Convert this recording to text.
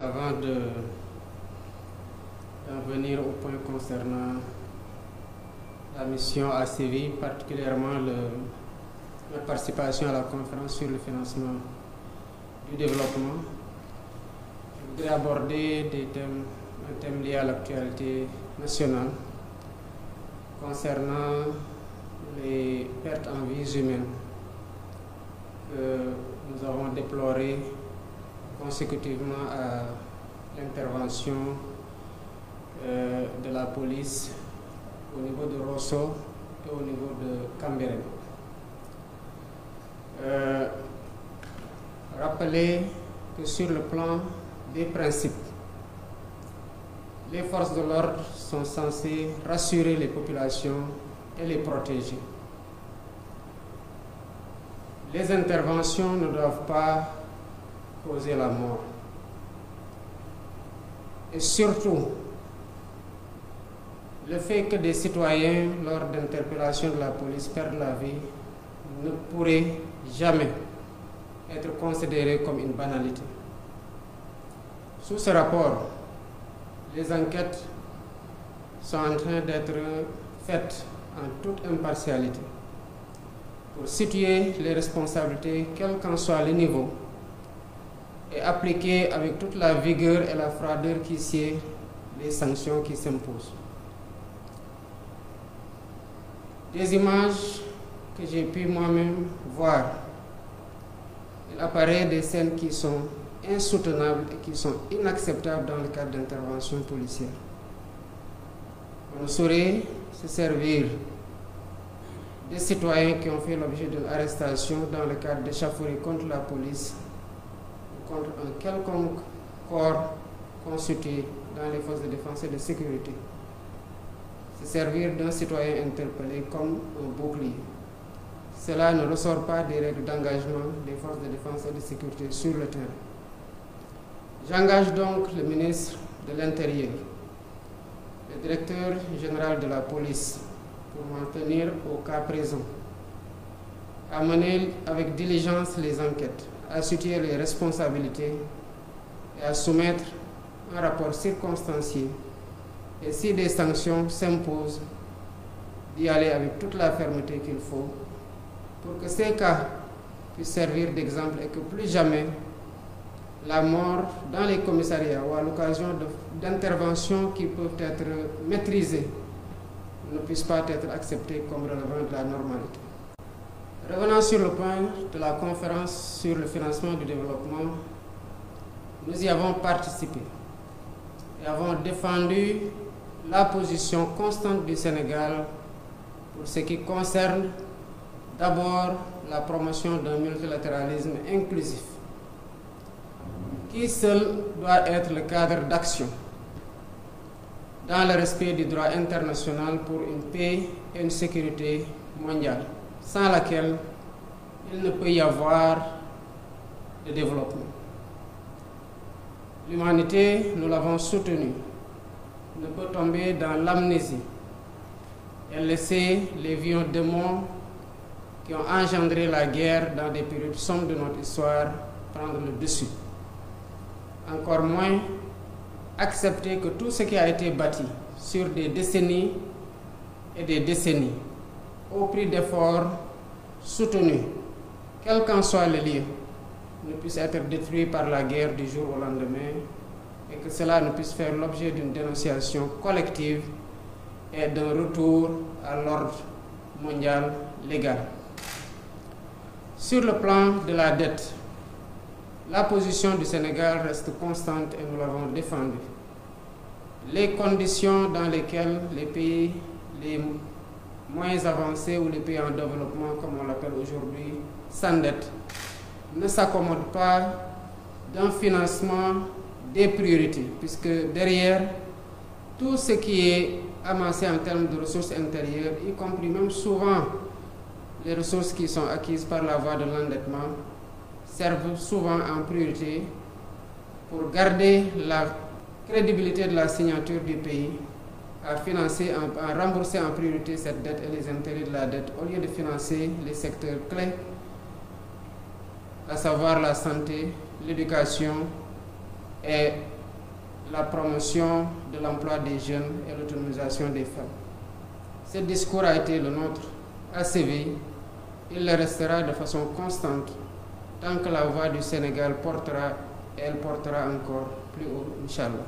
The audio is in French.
Avant d'en venir au point concernant la mission à Séville, particulièrement la participation à la conférence sur le financement du développement, je voudrais aborder un thème lié à l'actualité nationale concernant les pertes en vies humaines que nous avons déplorées consécutivement à l'intervention de la police au niveau de Rosso et au niveau de Cambérène. Rappeler que sur le plan des principes, les forces de l'ordre sont censées rassurer les populations et les protéger. Les interventions ne doivent pas causer la mort. Et surtout, le fait que des citoyens, lors d'interpellations de la police, perdent la vie ne pourrait jamais être considéré comme une banalité. Sous ce rapport, les enquêtes sont en train d'être faites en toute impartialité pour situer les responsabilités, quel qu'en soit le niveau, et appliquer avec toute la vigueur et la froideur qui sied les sanctions qui s'imposent. Des images que j'ai pu moi-même voir, il apparaît des scènes qui sont insoutenables et qui sont inacceptables dans le cadre d'interventions policières. On ne saurait se servir des citoyens qui ont fait l'objet d'une arrestation dans le cadre d'échauffourées contre la police ou contre un quelconque corps constitué dans les forces de défense et de sécurité. Se servir d'un citoyen interpellé comme un bouclier. Cela ne ressort pas des règles d'engagement des forces de défense et de sécurité sur le terrain. J'engage donc le ministre de l'Intérieur, le directeur général de la police, pour m'en tenir au cas présent, à mener avec diligence les enquêtes, à situer les responsabilités et à soumettre un rapport circonstancié. Et si des sanctions s'imposent, d'y aller avec toute la fermeté qu'il faut pour que ces cas puissent servir d'exemple et que plus jamais la mort dans les commissariats ou à l'occasion d'interventions qui peuvent être maîtrisées ne puisse pas être acceptée comme relevant de la normalité. Revenant sur le point de la conférence sur le financement du développement, nous y avons participé et avons défendu la position constante du Sénégal pour ce qui concerne d'abord la promotion d'un multilatéralisme inclusif, qui seul doit être le cadre d'action dans le respect du droit international pour une paix et une sécurité mondiale, sans laquelle il ne peut y avoir de développement. L'humanité, nous l'avons soutenue, ne peut tomber dans l'amnésie et laisser les vieux démons qui ont engendré la guerre dans des périodes sombres de notre histoire prendre le dessus. Encore moins accepter que tout ce qui a été bâti sur des décennies et des décennies, au prix d'efforts soutenus, quel qu'en soit le lieu, ne puisse être détruit par la guerre du jour au lendemain et que cela ne puisse faire l'objet d'une dénonciation collective et d'un retour à l'ordre mondial légal. Sur le plan de la dette, la position du Sénégal reste constante et nous l'avons défendue. Les conditions dans lesquelles les pays les moins avancés ou les pays en développement, comme on l'appelle aujourd'hui, s'endettent, ne s'accommodent pas d'un financement des priorités, puisque derrière tout ce qui est amassé en termes de ressources intérieures, y compris même souvent les ressources qui sont acquises par la voie de l'endettement, servent souvent en priorité pour garder la crédibilité de la signature du pays, à financer, à rembourser en priorité cette dette et les intérêts de la dette, au lieu de financer les secteurs clés, à savoir la santé, l'éducation et la promotion de l'emploi des jeunes et l'autonomisation des femmes. Ce discours a été le nôtre à Séville. Il le restera de façon constante tant que la voix du Sénégal portera, et elle portera encore plus haut, Inch'Allah.